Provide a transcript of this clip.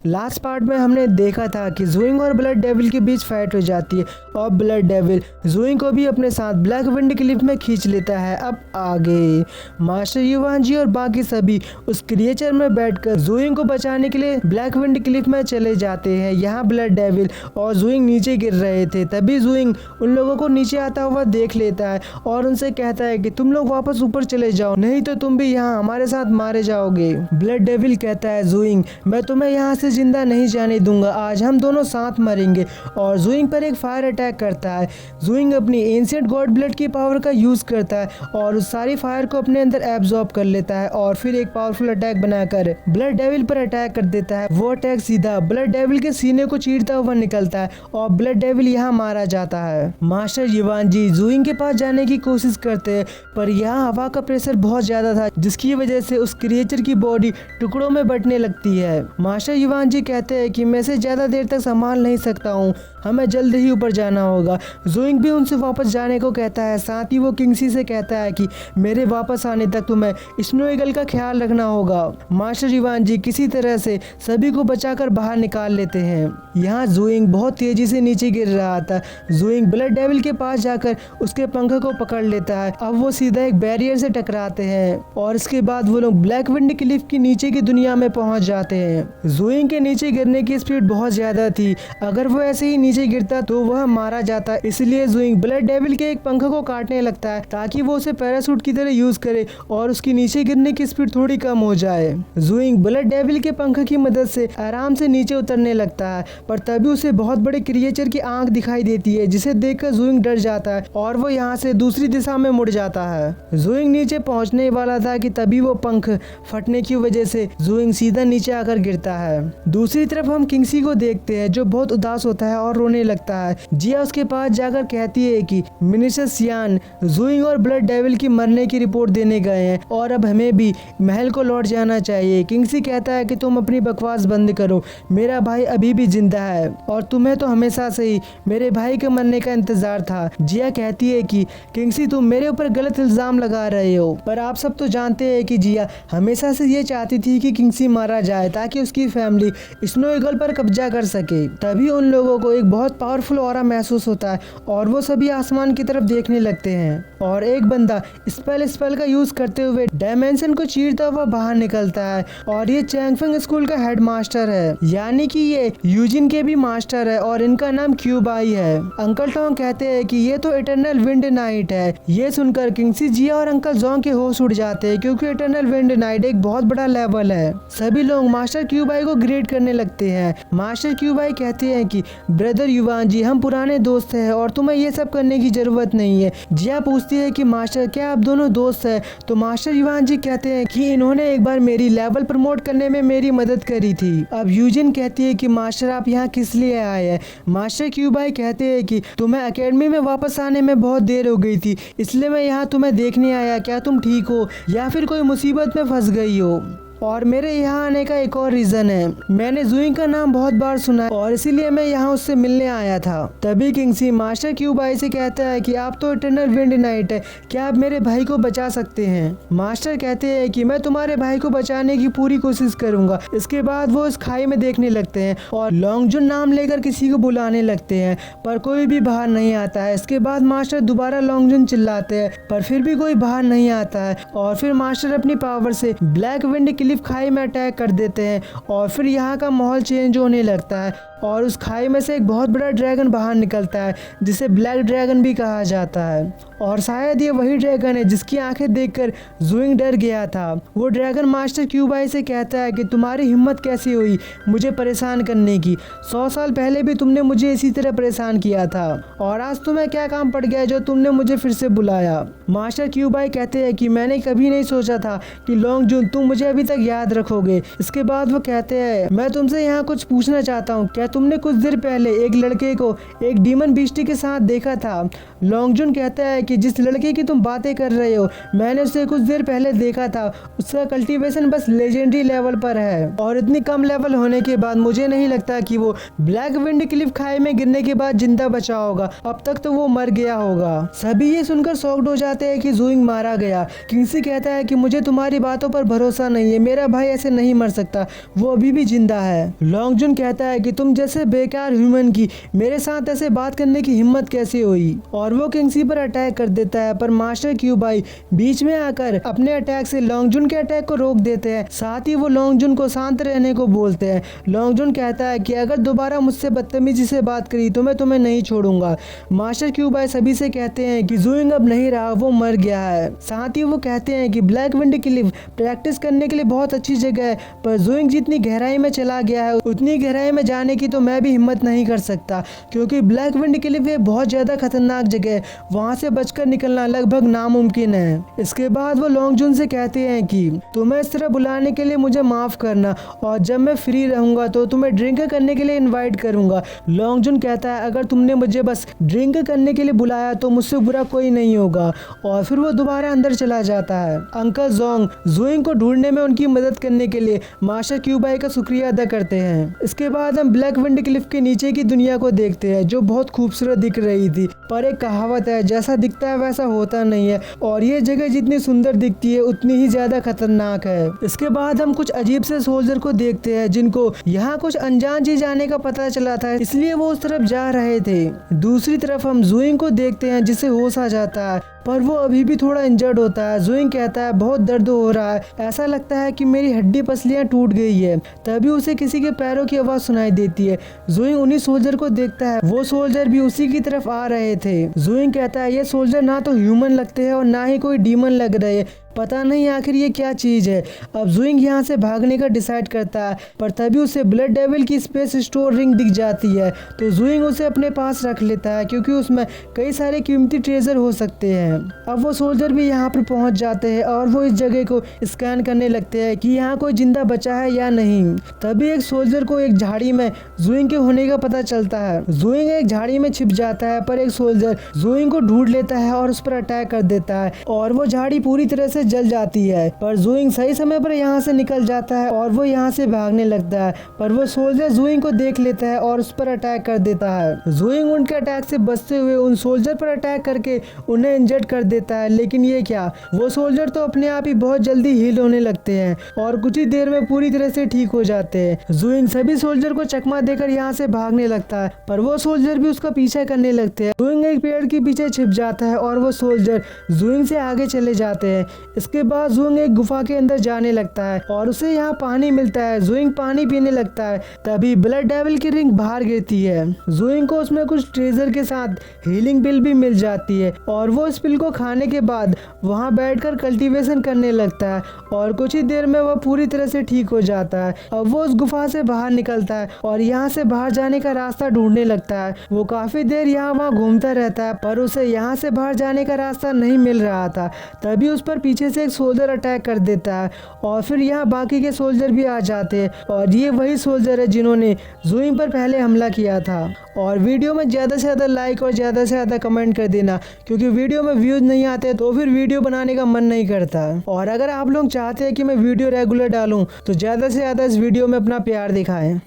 Last part में हमने देखा था कि ज़ुइंग और ब्लड डेविल के बीच फाइट हो जाती है और ब्लड डेविल ज़ुइंग को भी अपने साथ ब्लैक विंड क्लिफ में खींच लेता है। अब आगे मास्टर युवांजी और बाकी सभी उस क्रिएचर में बैठकर ज़ुइंग को बचाने के लिए ब्लैक विंड क्लिफ में चले जाते हैं। यहाँ ब्लड डेविल और ज़ुइंग नीचे गिर रहे थे, तभी ज़ुइंग उन लोगों को नीचे आता हुआ देख लेता है और उनसे कहता है कि तुम लोग वापस ऊपर चले जाओ, नहीं तो तुम भी यहाँ हमारे साथ मारे जाओगे। ब्लड डेविल कहता है ज़ुइंग, मैं तुम्हें यहाँ से जिंदा नहीं जाने दूंगा, आज हम दोनों साथ मरेंगे। और ज़ुइंग पर एक फायर अटैक करता है। ज़ुइंग अपनी एंशिएंट गॉड ब्लड की पावर का यूज करता है और उस सारी फायर को अपने अंदर एब्जॉर्ब कर लेता है और फिर एक पावरफुल अटैक बनाकर ब्लड डेविल पर अटैक कर देता है। वो अटैक सीधा ब्लड डेविल के सीने को चीरता हुआ निकलता है और ब्लड डेविल यहाँ मारा जाता है। मास्टर युवांजी ज़ुइंग के पास जाने की कोशिश करते हैं, पर यहाँ हवा का प्रेशर बहुत ज्यादा था, जिसकी वजह से उस क्रिएचर की बॉडी टुकड़ों में बंटने लगती है। मास्टर युवांजी कहते हैं कि मैं इसे ज्यादा देर तक संभाल नहीं सकता हूँ, हमें जल्द ही ऊपर जाना होगा। ज़ुइंग भी उनसे वापस जाने को कहता है, साथ ही वो किंगसी से कहता है कि मेरे वापस आने तक तुम्हें स्नो ईगल का ख्याल रखना होगा। मास्टर युवांजी किसी तरह से सभी को बचाकर बाहर निकाल लेते हैं। यहाँ ज़ुइंग बहुत तेजी से नीचे गिर रहा था। ज़ुइंग ब्लड डेविल के पास जाकर उसके पंख को पकड़ लेता है। अब वो सीधा एक बैरियर से टकराते हैं और इसके बाद वो लोग ब्लैक विंड क्लिफ की नीचे की दुनिया में पहुंच जाते हैं। ज़ुइंग के नीचे गिरने की स्पीड बहुत ज्यादा थी, अगर वो ऐसे ही नीचे गिरता तो वह मारा जाता, इसलिए ज़ुइंग ब्लड डेविल के एक पंख को काटने लगता है ताकि वो उसे पैराशूट की तरह यूज करे और उसकी नीचे गिरने की स्पीड थोड़ी कम हो जाए। ज़ुइंग ब्लड डेविल के पंख की मदद से आराम से नीचे उतरने लगता है, पर तभी उसे बहुत बड़े क्रिएचर की आंख दिखाई देती है, जिसे देखकर ज़ुइंग डर जाता है और वो यहाँ से दूसरी दिशा में मुड़ जाता है। ज़ुइंग नीचे पहुंचने वाला था कि तभी वो पंख फटने की वजह से ज़ुइंग सीधा नीचे आकर गिरता है। दूसरी तरफ हम किंगसी को देखते हैं, जो बहुत उदास होता है और रोने लगता है। जिया उसके पास जाकर कहती है कि मिनिस्टर सियान ज़ुइंग और ब्लड डेविल की मरने की रिपोर्ट देने गए हैं और अब हमें भी महल को लौट जाना चाहिए। किंगसी कहता है कि तुम अपनी बकवास बंद करो, मेरा भाई अभी भी जिंदा है और तुम्हें तो हमेशा से ही मेरे भाई के मरने का इंतजार था। जिया कहती है कि किंगसी तुम मेरे ऊपर गलत इल्जाम लगा रहे हो, पर आप सब तो जानते हैं कि जिया हमेशा से ये चाहती थी कि किंगसी मारा जाए ताकि उसकी फैमिली स्नो ईगल पर कब्जा कर सके। तभी उन लोगों को एक बहुत पावरफुल ऑरा महसूस होता है और वो सभी आसमान की तरफ देखने लगते हैं और एक बंदा स्पेल का यूज करते हुए डायमेंशन को चीरता हुआ बाहर निकलता है और ये चैंगफेंग स्कूल का हेड मास्टर है, यानी कि ये यूजिन के भी मास्टर है और इनका नाम क्यूबाई है। अंकल टोंग कहते हैं कि ये तो इटर्नल विंड नाइट है। ये सुनकर किंगसी, जिया और अंकल जोंग के होश उड़ जाते हैं, क्योंकि इटर्नल विंड नाइट एक बहुत बड़ा लेवल है। सभी लोग मास्टर क्यूबाई को ग्रेड करने लगते हैं। मास्टर क्यूबाई कहते हैं कि ब्रदर युवांजी, हम पुराने दोस्त हैं और तुम्हें ये सब करने की जरूरत नहीं है। जिया पूछती है कि मास्टर क्या आप दोनों दोस्त हैं? तो मास्टर युवांजी कहते हैं कि इन्होंने एक बार मेरी लेवल प्रमोट करने में मेरी मदद करी थी। अब यूजिन कहती है कि मास्टर आप यहाँ किस लिए आए हैं? मास्टर क्यूबाई कहते हैं कि तुम्हें एकेडमी में वापस आने में बहुत देर हो गई थी, इसलिए मैं यहाँ तुम्हें देखने आया, क्या तुम ठीक हो या फिर कोई मुसीबत में फंस गई हो? और मेरे यहाँ आने का एक और रीजन है, मैंने ज़ुइंग का नाम बहुत बार सुना है और इसीलिए मैं यहाँ उससे मिलने आया था। तभी किंगसी मास्टर क्यूबाई से कहता है कि आप तो इटर्नल विंड नाइट है, क्या आप मेरे भाई को बचा सकते हैं? मास्टर कहते हैं कि मैं तुम्हारे भाई को बचाने की पूरी कोशिश करूंगा। इसके बाद वो इस खाई में देखने लगते हैं और लॉन्गजुन नाम लेकर किसी को बुलाने लगते हैं, पर कोई भी बाहर नहीं आता है। इसके बाद मास्टर दोबारा लॉन्गजुन चिल्लाते हैं, पर फिर भी कोई बाहर नहीं आता है और फिर मास्टर अपनी पावर से ब्लैक विंड क्लिफ खाई में अटैक कर देते हैं और फिर यहाँ का माहौल चेंज होने लगता है और उस खाई में से एक बहुत बड़ा ड्रैगन बाहर निकलता है, जिसे ब्लैक ड्रैगन भी कहा जाता है और शायद ये वही ड्रैगन है जिसकी आंखें देखकर ज़ुइंग डर गया था। वो ड्रैगन मास्टर क्यूबाई से कहता है कि तुम्हारी हिम्मत कैसी हुई मुझे परेशान करने की? 100 साल पहले भी तुमने मुझे इसी तरह परेशान किया था और आज तुम्हें क्या काम पड़ गया जो तुमने मुझे फिर से बुलाया? मास्टर क्यूबाई कहते हैं कि मैंने कभी नहीं सोचा था कि लॉन्गजुन तुम मुझे अभी तक याद रखोगे। इसके बाद वो कहते हैं मैं तुमसे यहाँ कुछ पूछना चाहता हूँ, क्या तुमने कुछ देर पहले एक लड़के को एक डीमन बीस्टी के साथ देखा था। लॉन्गजुन कहता है कि जिस लड़के की तुम बातें कर रहे हो मैंने उसे कुछ देर पहले देखा था। उसका कल्टीवेशन बस लेजेंडरी लेवल पर है और इतनी कम लेवल होने के बाद मुझे नहीं लगता कि वो ब्लैक विंड क्लिफ खाई में गिरने के बाद जिंदा बचा होगा। अब तक तो वो मर गया होगा। सभी ये सुनकर शॉक्ड हो जाते हैं कि जुइंग मारा गया। किंगसी कहता है कि मुझे तुम्हारी बातों पर भरोसा नहीं है, मेरा भाई ऐसे नहीं मर सकता, वो अभी भी जिंदा है। लॉन्गजुन कहता है कि तुम जैसे बेकार ह्यूमन की मेरे साथ ऐसे बात करने की हिम्मत कैसे हुई, और वो किंगसी पर अटैक कर देता है। पर मास्टर क्यूबाई बीच में आकर अपने अटैक से लॉन्गजुन के अटैक को रोक देते हैं। साथ ही वो लॉन्गजुन को शांत रहने को बोलते हैं। लॉन्गजुन कहता है कि अगर दोबारा मुझसे बदतमीजी से बात करी तो मैं तुम्हें नहीं छोड़ूंगा। मास्टर क्यूबाई सभी से कहते हैं कि जुइंग अब नहीं रहा, वो मर गया है। साथ ही वो कहते हैं कि ब्लैक विंड क्लिफ प्रैक्टिस करने के लिए बहुत अच्छी जगह है, पर जुइंग जितनी गहराई में चला गया है उतनी गहराई में जाने की तो मैं भी हिम्मत नहीं कर सकता, क्योंकि ब्लैक विंड क्लिफ एक बहुत ज्यादा खतरनाक जगह है, वहां से बचकर निकलना लगभग नामुमकिन है। इसके बाद वो लॉन्गजुन से कहते हैं कि तुम्हें इस तरह बुलाने के लिए मुझे माफ करना, और जब मैं फ्री रहूंगा तो तुम्हें ड्रिंक करने के लिए इनवाइट करूंगा। लॉन्गजुन कहता है अगर तुमने मुझे बस ड्रिंक करने के लिए बुलाया तो मुझसे बुरा कोई नहीं होगा, और फिर वो दोबारा अंदर चला जाता है। अंकल जोंग जुइंग को ढूंढने में उनकी मदद करने के लिए मास्टर क्यूबाई का शुक्रिया अदा करते हैं। इसके बाद हम ब्लैक विंड क्लिफ के नीचे की दुनिया को देखते हैं जो बहुत खूबसूरत दिख रही थी, पर एक कहावत है जैसा दिखता है वैसा होता नहीं है, और ये जगह जितनी सुंदर दिखती है उतनी ही ज्यादा खतरनाक है। इसके बाद हम कुछ अजीब से सोल्जर को देखते हैं जिनको यहाँ कुछ अनजान चीज आने का पता चला था, इसलिए वो उस तरफ जा रहे थे। दूसरी तरफ हम जुइंग को देखते हैं जिसे होश आ जाता है, पर वो अभी भी थोड़ा इंजर्ड होता है। जुइंग कहता है बहुत दर्द हो रहा है, ऐसा लगता है कि मेरी हड्डी पसलियां टूट गई है। तभी उसे किसी के पैरों की आवाज सुनाई देती है। जुइंग उन्हीं सोल्जर को देखता है, वो सोल्जर भी उसी की तरफ आ रहे थे। जुइंग कहता है ये सोल्जर ना तो ह्यूमन लगते हैं और ना ही कोई डीमन लग रहे, पता नहीं आखिर ये क्या चीज है। अब जुइंग यहाँ से भागने का डिसाइड करता है, पर तभी उसे ब्लड डेविल की स्पेस स्टोर रिंग दिख जाती है, तो जुइंग उसे अपने पास रख लेता है क्योंकि उसमें कई सारे कीमती ट्रेजर हो सकते हैं। अब वो सोल्जर भी यहाँ पर पहुँच जाते हैं और वो इस जगह को स्कैन करने लगते हैं कि यहाँ कोई जिंदा बचा है या नहीं। तभी एक सोल्जर को एक झाड़ी में जुइंग के होने का पता चलता है। जुइंग एक झाड़ी में छिप जाता है, पर एक सोल्जर जुइंग को ढूंढ लेता है और उस पर अटैक कर देता है, और वो झाड़ी पूरी तरह से जल जाती है। पर जुइंग सही समय पर यहाँ से निकल जाता है और वो यहाँ से भागने लगता है, पर वो सोल्जर जुइंग को देख लेता है और उस पर अटैक कर देता है। जुइंग उनके अटैक से बचते हुए उन सोल्जर पर अटैक करके उन्हें इंजर्ड कर देता है, लेकिन ये क्या, वो सोल्जर तो अपने आप ही बहुत जल्दी हील होने लगते हैं और कुछ ही देर में पूरी तरह से ठीक हो जाते हैं। जुइंग सभी सोल्जर को चकमा देकर यहाँ से भागने लगता है, पर वो सोल्जर भी उसका पीछा करने लगते हैं। जुइंग एक पेड़ के पीछे छिप जाता है और वो सोल्जर जुइंग से आगे चले जाते हैं। इसके बाद जुइंग एक गुफा के अंदर जाने लगता है और उसे यहाँ पानी मिलता है। जुइंग पानी पीने लगता है, तभी ब्लड डेविल की रिंग बाहर गिरती है। जुइंग को उसमें कुछ ट्रेजर के साथ हीलिंग पिल भी मिल जाती है और वो इस पिल को खाने के बाद वहाँ बैठकर कल्टीवेशन करने लगता है और कुछ ही देर में वह पूरी तरह से ठीक हो जाता है। अब वो उस गुफा से बाहर निकलता है और यहाँ से बाहर जाने का रास्ता ढूंढने लगता है। वो काफी देर यहाँ वहाँ घूमता रहता है, पर उसे यहाँ से बाहर जाने का रास्ता नहीं मिल रहा था। तभी उस पर पीछे से एक सोल्जर अटैक कर देता है और फिर यहाँ बाकी के सोल्जर भी आ जाते हैं, और ये वही सोल्जर है जिन्होंने जुइंग पर पहले हमला किया था। और वीडियो में ज़्यादा से ज़्यादा लाइक और ज़्यादा से ज़्यादा कमेंट कर देना, क्योंकि वीडियो में व्यूज़ नहीं आते तो फिर वीडियो बनाने का मन नहीं करता। और अगर आप लोग चाहते हैं कि मैं वीडियो रेगुलर डालूं तो ज़्यादा से ज़्यादा इस वीडियो में अपना प्यार दिखाएं।